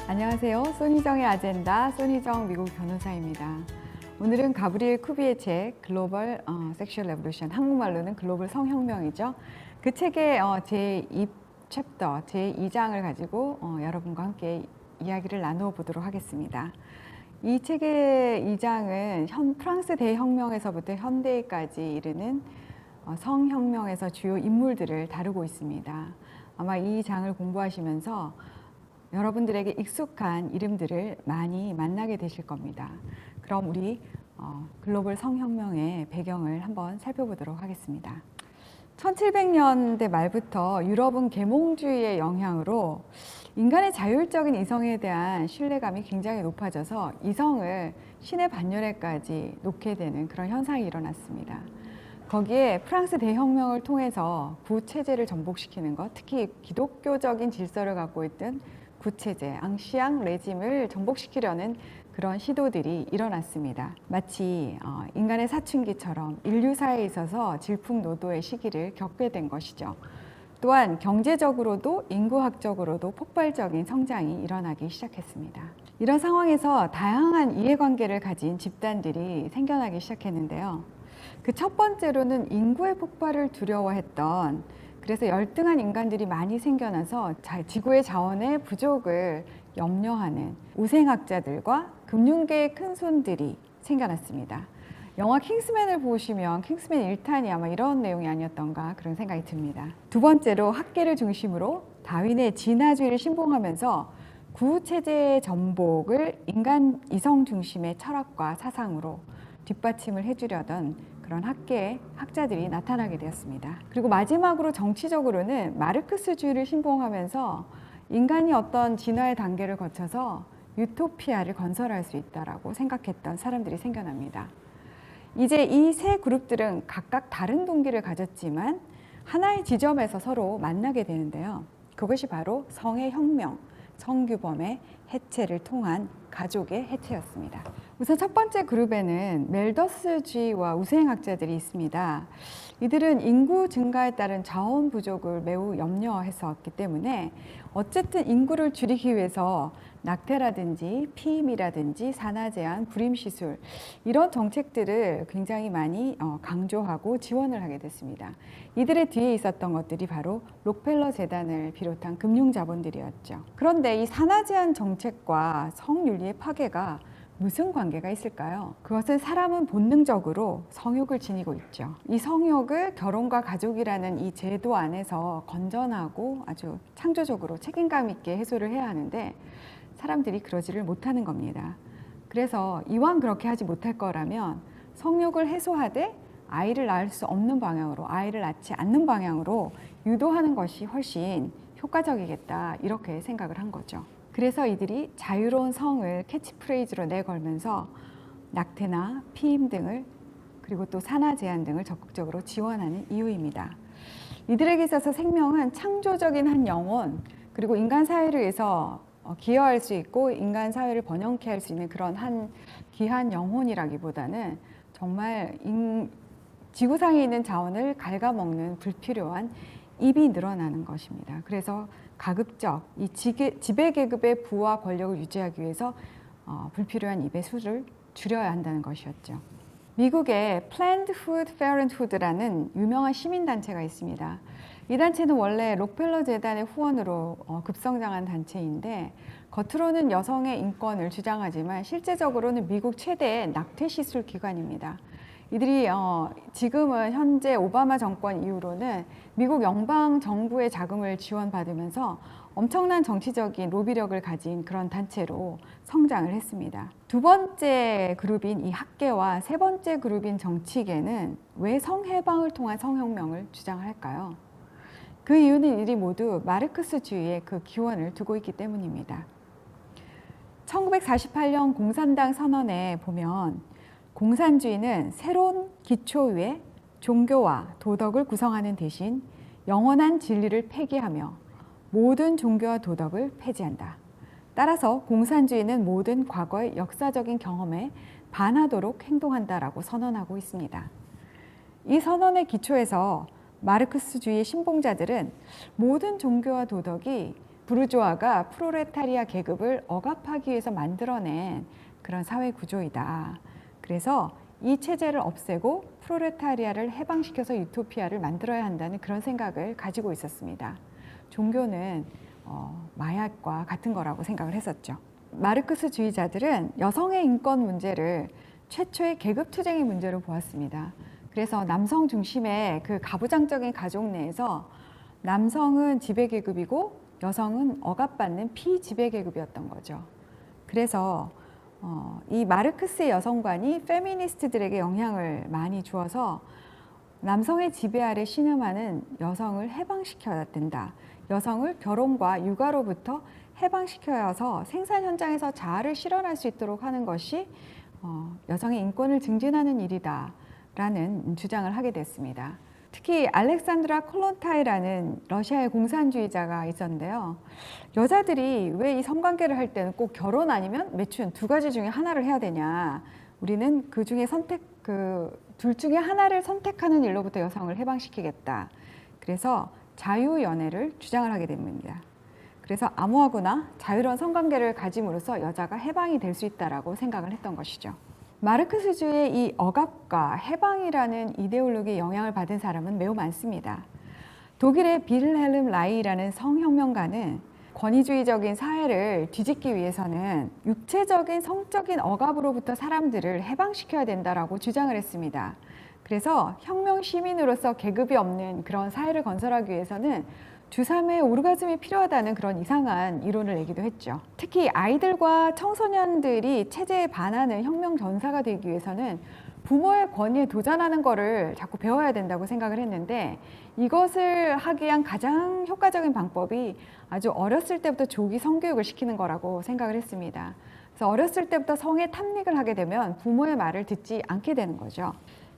안녕하세요. 손희정의 아젠다, 손희정 미국 변호사입니다. 오늘은 가브리엘 쿠비의 책 글로벌 섹슈얼 레볼루션, 한국말로는 글로벌 성혁명이죠. 그 책의 제2 챕터, 제2장을 가지고 여러분과 함께 이야기를 나누어 보도록 하겠습니다. 이 책의 2장은 프랑스 대혁명에서부터 현대까지 이르는 성혁명에서 주요 인물들을 다루고 있습니다. 아마 이 장을 공부하시면서 여러분들에게 익숙한 이름들을 많이 만나게 되실 겁니다. 그럼 우리 글로벌 성혁명의 배경을 한번 살펴보도록 하겠습니다. 1700년대 말부터 유럽은 계몽주의의 영향으로 인간의 자율적인 이성에 대한 신뢰감이 굉장히 높아져서 이성을 신의 반열에까지 놓게 되는 그런 현상이 일어났습니다. 거기에 프랑스 대혁명을 통해서 구체제를 전복시키는 것, 특히 기독교적인 질서를 갖고 있던 구체제, 앙시앙 레짐을 전복시키려는 그런 시도들이 일어났습니다. 마치 인간의 사춘기처럼 인류사에 있어서 질풍노도의 시기를 겪게 된 것이죠. 또한 경제적으로도 인구학적으로도 폭발적인 성장이 일어나기 시작했습니다. 이런 상황에서 다양한 이해관계를 가진 집단들이 생겨나기 시작했는데요. 그 첫 번째로는 인구의 폭발을 두려워했던, 그래서 열등한 인간들이 많이 생겨나서 지구의 자원의 부족을 염려하는 우생학자들과 금융계의 큰손들이 생겨났습니다. 영화 킹스맨을 보시면 킹스맨 1탄이 아마 이런 내용이 아니었던가 그런 생각이 듭니다. 두 번째로 학계를 중심으로 다윈의 진화주의를 신봉하면서 구체제의 전복을 인간 이성 중심의 철학과 사상으로 뒷받침을 해주려던 그런 학자들이 나타나게 되었습니다. 그리고 마지막으로 정치적으로는 마르크스주의를 신봉하면서 인간이 어떤 진화의 단계를 거쳐서 유토피아를 건설할 수 있다라고 생각했던 사람들이 생겨납니다. 이제 이 세 그룹들은 각각 다른 동기를 가졌지만 하나의 지점에서 서로 만나게 되는데요. 그것이 바로 성의 혁명, 성규범의 해체를 통한 가족의 해체였습니다. 우선 첫 번째 그룹에는 멜더스주의와 우생학자들이 있습니다. 이들은 인구 증가에 따른 자원 부족을 매우 염려했었기 때문에 어쨌든 인구를 줄이기 위해서 낙태라든지 피임이라든지 산하 제한, 불임 시술 이런 정책들을 굉장히 많이 강조하고 지원을 하게 됐습니다. 이들의 뒤에 있었던 것들이 바로 록펠러 재단을 비롯한 금융 자본들이었죠. 그런데 이 산하 제한 정책과 성윤리의 파괴가 무슨 관계가 있을까요? 그것은 사람은 본능적으로 성욕을 지니고 있죠. 이 성욕을 결혼과 가족이라는 이 제도 안에서 건전하고 아주 창조적으로 책임감 있게 해소를 해야 하는데 사람들이 그러지를 못하는 겁니다. 그래서 이왕 그렇게 하지 못할 거라면 성욕을 해소하되 아이를 낳을 수 없는 방향으로, 아이를 낳지 않는 방향으로 유도하는 것이 훨씬 효과적이겠다, 이렇게 생각을 한 거죠. 그래서 이들이 자유로운 성을 캐치프레이즈로 내걸면서 낙태나 피임 등을, 그리고 또 산하 제한 등을 적극적으로 지원하는 이유입니다. 이들에게 있어서 생명은 창조적인 한 영혼, 그리고 인간 사회를 위해서 기여할 수 있고 인간 사회를 번영케 할 수 있는 그런 한 귀한 영혼이라기보다는 정말 지구상에 있는 자원을 갉아먹는 불필요한 입이 늘어나는 것입니다. 그래서 가급적 이 지배계급의 부와 권력을 유지하기 위해서 불필요한 입의 수를 줄여야 한다는 것이었죠. 미국의 Planned Parenthood라는 유명한 시민단체가 있습니다. 이 단체는 원래 록펠러 재단의 후원으로 급성장한 단체인데 겉으로는 여성의 인권을 주장하지만 실제적으로는 미국 최대의 낙태 시술 기관입니다. 이들이 지금은 현재 오바마 정권 이후로는 미국 연방 정부의 자금을 지원받으면서 엄청난 정치적인 로비력을 가진 그런 단체로 성장을 했습니다. 두 번째 그룹인 이 학계와 세 번째 그룹인 정치계는 왜 성해방을 통한 성혁명을 주장할까요? 그 이유는 이들이 모두 마르크스주의의 그 기원을 두고 있기 때문입니다. 1948년 공산당 선언에 보면 공산주의는 새로운 기초 위에 종교와 도덕을 구성하는 대신 영원한 진리를 폐기하며 모든 종교와 도덕을 폐지한다. 따라서 공산주의는 모든 과거의 역사적인 경험에 반하도록 행동한다라고 선언하고 있습니다. 이 선언의 기초에서 마르크스주의 신봉자들은 모든 종교와 도덕이 부르주아가 프로레타리아 계급을 억압하기 위해서 만들어낸 그런 사회 구조이다. 그래서 이 체제를 없애고 프로레타리아를 해방시켜서 유토피아를 만들어야 한다는 그런 생각을 가지고 있었습니다. 종교는 마약과 같은 거라고 생각을 했었죠. 마르크스주의자들은 여성의 인권 문제를 최초의 계급투쟁의 문제로 보았습니다. 그래서 남성 중심의 그 가부장적인 가족 내에서 남성은 지배계급이고 여성은 억압받는 피지배계급이었던 거죠. 그래서 이 마르크스의 여성관이 페미니스트들에게 영향을 많이 주어서 남성의 지배 아래 신음하는 여성을 해방시켜야 된다. 여성을 결혼과 육아로부터 해방시켜서 생산 현장에서 자아를 실현할 수 있도록 하는 것이 여성의 인권을 증진하는 일이다 라는 주장을 하게 됐습니다. 특히 알렉산드라 콜론타이라는 러시아의 공산주의자가 있었는데요. 여자들이 왜 이 성관계를 할 때는 꼭 결혼 아니면 매춘 두 가지 중에 하나를 해야 되냐. 우리는 그 중에 둘 중에 하나를 선택하는 일로부터 여성을 해방시키겠다. 그래서 자유연애를 주장을 하게 됩니다. 그래서 암호화거나 자유로운 성관계를 가짐으로써 여자가 해방이 될 수 있다라고 생각을 했던 것이죠. 마르크스주의의 이 억압과 해방이라는 이데올로기에 영향을 받은 사람은 매우 많습니다. 독일의 빌헬름 라이라는 성혁명가는 권위주의적인 사회를 뒤집기 위해서는 육체적인 성적인 억압으로부터 사람들을 해방시켜야 된다라고 주장을 했습니다. 그래서 혁명 시민으로서 계급이 없는 그런 사회를 건설하기 위해서는 주3회 오르가즘이 필요하다는 그런 이상한 이론을 내기도 했죠. 특히 아이들과 청소년들이 체제에 반하는 혁명 전사가 되기 위해서는 부모의 권위에 도전하는 거를 자꾸 배워야 된다고 생각을 했는데, 이것을 하기 위한 가장 효과적인 방법이 아주 어렸을 때부터 조기 성교육을 시키는 거라고 생각을 했습니다. 그래서 어렸을 때부터 성에 탐닉을 하게 되면 부모의 말을 듣지 않게 되는 거죠.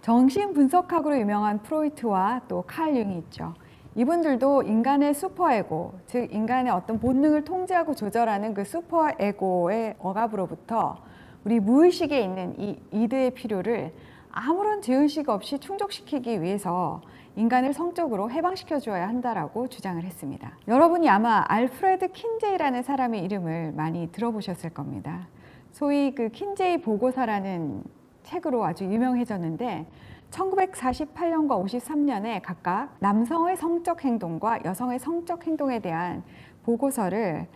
정신분석학으로 유명한 프로이트와 또 칼 융이 있죠. 이분들도 인간의 슈퍼에고, 즉 인간의 어떤 본능을 통제하고 조절하는 그 슈퍼에고의 억압으로부터 우리 무의식에 있는 이 이드의 필요를 아무런 죄의식 없이 충족시키기 위해서 인간을 성적으로 해방시켜 주어야 한다라고 주장을 했습니다. 여러분이 아마 알프레드 킨제이라는 사람의 이름을 많이 들어보셨을 겁니다. 소위 그 킨제이 보고서라는 책으로 아주 유명해졌는데, 1948년과 53년에 각각 남성의 성적 행동과 여성의 성적 행동에 대한 보고서를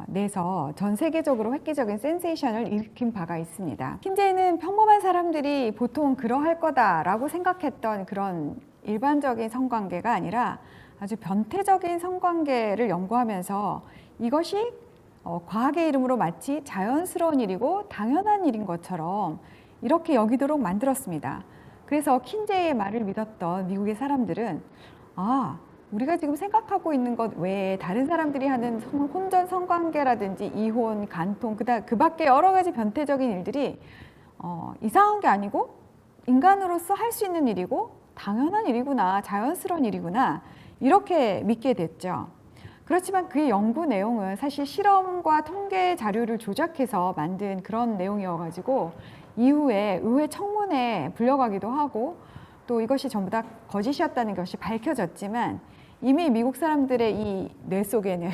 내서 전 세계적으로 획기적인 센세이션을 일으킨 바가 있습니다. 킨제이는 평범한 사람들이 보통 그러할 거다라고 생각했던 그런 일반적인 성관계가 아니라 아주 변태적인 성관계를 연구하면서 이것이 과학의 이름으로 마치 자연스러운 일이고 당연한 일인 것처럼 이렇게 여기도록 만들었습니다. 그래서 킨제이의 말을 믿었던 미국의 사람들은 우리가 지금 생각하고 있는 것 외에 다른 사람들이 하는 혼전 성관계라든지 이혼, 간통, 그 밖에 여러 가지 변태적인 일들이 이상한 게 아니고 인간으로서 할 수 있는 일이고 당연한 일이구나, 자연스러운 일이구나, 이렇게 믿게 됐죠. 그렇지만 그의 연구 내용은 사실 실험과 통계 자료를 조작해서 만든 그런 내용이어가지고 이후에 의회 청문회에 불려가기도 하고 또 이것이 전부 다 거짓이었다는 것이 밝혀졌지만, 이미 미국 사람들의 이 뇌 속에는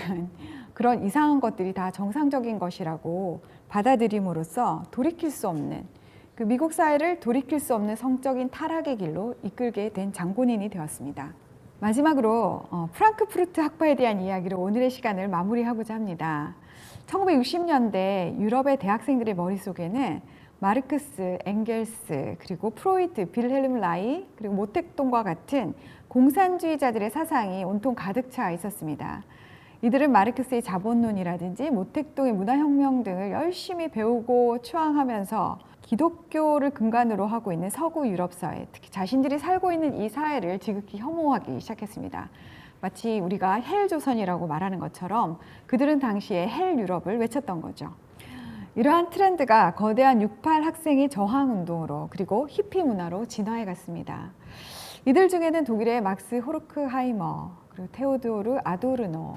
그런 이상한 것들이 다 정상적인 것이라고 받아들임으로써 돌이킬 수 없는, 그 미국 사회를 돌이킬 수 없는 성적인 타락의 길로 이끌게 된 장본인이 되었습니다. 마지막으로 프랑크푸르트 학파에 대한 이야기로 오늘의 시간을 마무리하고자 합니다. 1960년대 유럽의 대학생들의 머릿속에는 마르크스, 엥겔스, 그리고 프로이트, 빌헬름 라이, 그리고 모택동과 같은 공산주의자들의 사상이 온통 가득 차 있었습니다. 이들은 마르크스의 자본론이라든지 모택동의 문화혁명 등을 열심히 배우고 추앙하면서 기독교를 근간으로 하고 있는 서구 유럽 사회, 특히 자신들이 살고 있는 이 사회를 지극히 혐오하기 시작했습니다. 마치 우리가 헬조선이라고 말하는 것처럼 그들은 당시에 헬 유럽을 외쳤던 거죠. 이러한 트렌드가 거대한 68 학생의 저항운동으로 그리고 히피 문화로 진화해 갔습니다. 이들 중에는 독일의 막스 호르크하이머, 그리고 테오도르 아도르노,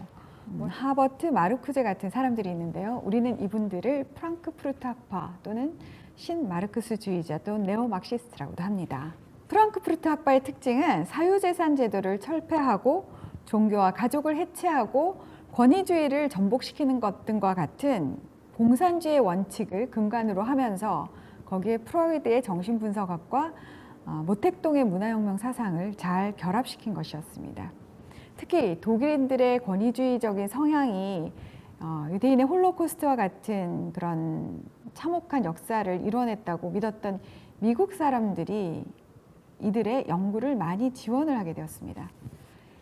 하버트 마르쿠제 같은 사람들이 있는데요. 우리는 이분들을 프랑크푸르트 학파 또는 신마르크스주의자 또는 네오막시스트라고도 합니다. 프랑크푸르트 학파의 특징은 사유재산 제도를 철폐하고 종교와 가족을 해체하고 권위주의를 전복시키는 것 등과 같은 공산주의의 원칙을 근간으로 하면서 거기에 프로이드의 정신분석학과 모택동의 문화혁명 사상을 잘 결합시킨 것이었습니다. 특히 독일인들의 권위주의적인 성향이 유대인의 홀로코스트와 같은 그런 참혹한 역사를 이뤄냈다고 믿었던 미국 사람들이 이들의 연구를 많이 지원을 하게 되었습니다.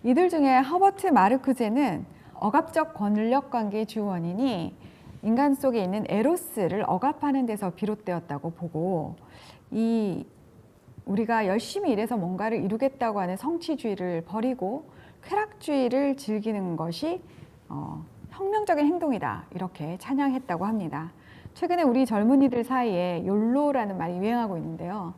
이들 중에 허버트 마르쿠제는 억압적 권력 관계의 주 원인이 인간 속에 있는 에로스를 억압하는 데서 비롯되었다고 보고, 우리가 열심히 일해서 뭔가를 이루겠다고 하는 성취주의를 버리고 쾌락주의를 즐기는 것이 혁명적인 행동이다, 이렇게 찬양했다고 합니다. 최근에 우리 젊은이들 사이에 욜로라는 말이 유행하고 있는데요.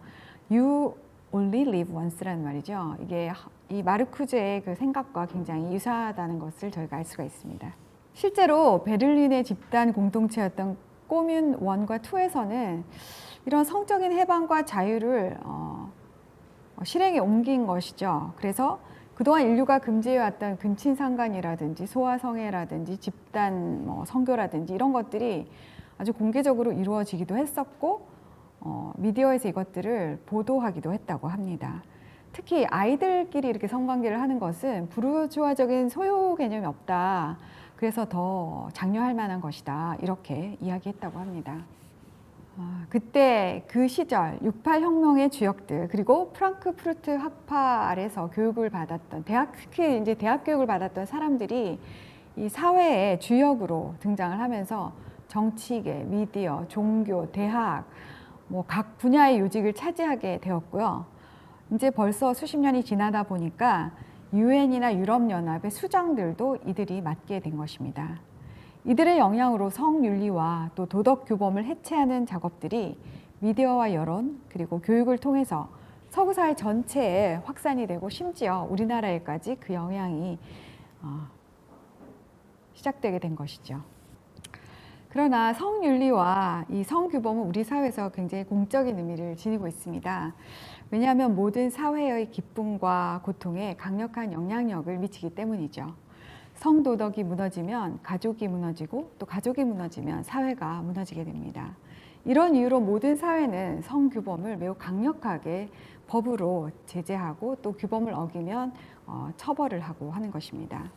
You only live once라는 말이죠. 이게 이 마르쿠제의 그 생각과 굉장히 유사하다는 것을 저희가 알 수가 있습니다. 실제로 베를린의 집단 공동체였던 꼬뮌 1과 2에서는 이런 성적인 해방과 자유를 실행에 옮긴 것이죠. 그래서 그동안 인류가 금지해왔던 근친상간이라든지 소아성애라든지 집단 성교라든지 이런 것들이 아주 공개적으로 이루어지기도 했었고, 미디어에서 이것들을 보도하기도 했다고 합니다. 특히 아이들끼리 이렇게 성관계를 하는 것은 부르주아적인 소유 개념이 없다, 그래서 더 장려할 만한 것이다, 이렇게 이야기했다고 합니다. 그때 그 시절 68 혁명의 주역들, 그리고 프랑크푸르트 학파 아래서 교육을 받았던 특히 이제 대학 교육을 받았던 사람들이 이 사회의 주역으로 등장을 하면서 정치계, 미디어, 종교, 대학 각 분야의 요직을 차지하게 되었고요. 이제 벌써 수십 년이 지나다 보니까 유엔이나 유럽연합의 수장들도 이들이 맡게 된 것입니다. 이들의 영향으로 성윤리와 또 도덕규범을 해체하는 작업들이 미디어와 여론, 그리고 교육을 통해서 서구 사회 전체에 확산이 되고, 심지어 우리나라에까지 그 영향이 시작되게 된 것이죠. 그러나 성윤리와 이 성규범은 우리 사회에서 굉장히 공적인 의미를 지니고 있습니다. 왜냐하면 모든 사회의 기쁨과 고통에 강력한 영향력을 미치기 때문이죠. 성도덕이 무너지면 가족이 무너지고, 또 가족이 무너지면 사회가 무너지게 됩니다. 이런 이유로 모든 사회는 성규범을 매우 강력하게 법으로 제재하고, 또 규범을 어기면 처벌을 하고 하는 것입니다.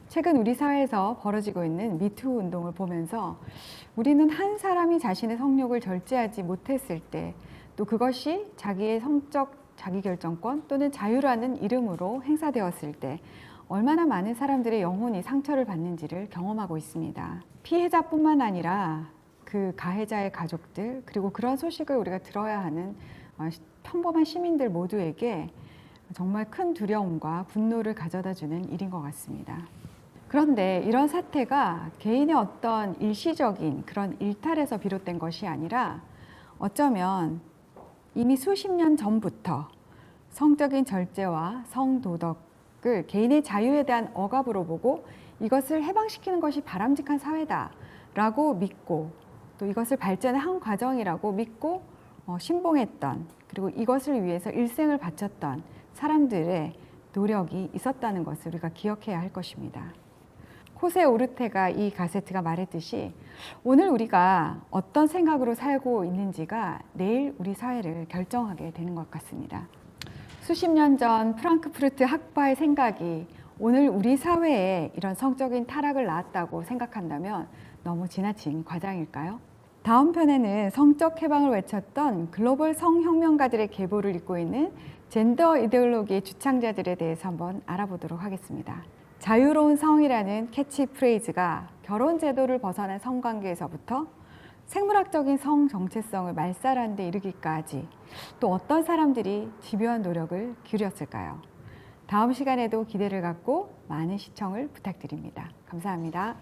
최근 우리 사회에서 벌어지고 있는 미투 운동을 보면서 우리는 한 사람이 자신의 성욕을 절제하지 못했을 때, 또 그것이 자기의 성적 자기결정권 또는 자유라는 이름으로 행사되었을 때 얼마나 많은 사람들의 영혼이 상처를 받는지를 경험하고 있습니다. 피해자뿐만 아니라 그 가해자의 가족들, 그리고 그런 소식을 우리가 들어야 하는 평범한 시민들 모두에게 정말 큰 두려움과 분노를 가져다주는 일인 것 같습니다. 그런데 이런 사태가 개인의 어떤 일시적인 그런 일탈에서 비롯된 것이 아니라 어쩌면 이미 수십 년 전부터 성적인 절제와 성도덕을 개인의 자유에 대한 억압으로 보고, 이것을 해방시키는 것이 바람직한 사회다라고 믿고, 또 이것을 발전의 한 과정이라고 믿고 신봉했던, 그리고 이것을 위해서 일생을 바쳤던 사람들의 노력이 있었다는 것을 우리가 기억해야 할 것입니다. 호세 오르테가 이 가세트가 말했듯이 오늘 우리가 어떤 생각으로 살고 있는지가 내일 우리 사회를 결정하게 되는 것 같습니다. 수십 년 전 프랑크푸르트 학파의 생각이 오늘 우리 사회에 이런 성적인 타락을 낳았다고 생각한다면 너무 지나친 과장일까요? 다음 편에는 성적 해방을 외쳤던 글로벌 성혁명가들의 계보를 잇고 있는 젠더 이데올로기의 주창자들에 대해서 한번 알아보도록 하겠습니다. 자유로운 성이라는 캐치프레이즈가 결혼 제도를 벗어난 성관계에서부터 생물학적인 성 정체성을 말살하는 데 이르기까지 또 어떤 사람들이 집요한 노력을 기울였을까요? 다음 시간에도 기대를 갖고 많은 시청을 부탁드립니다. 감사합니다.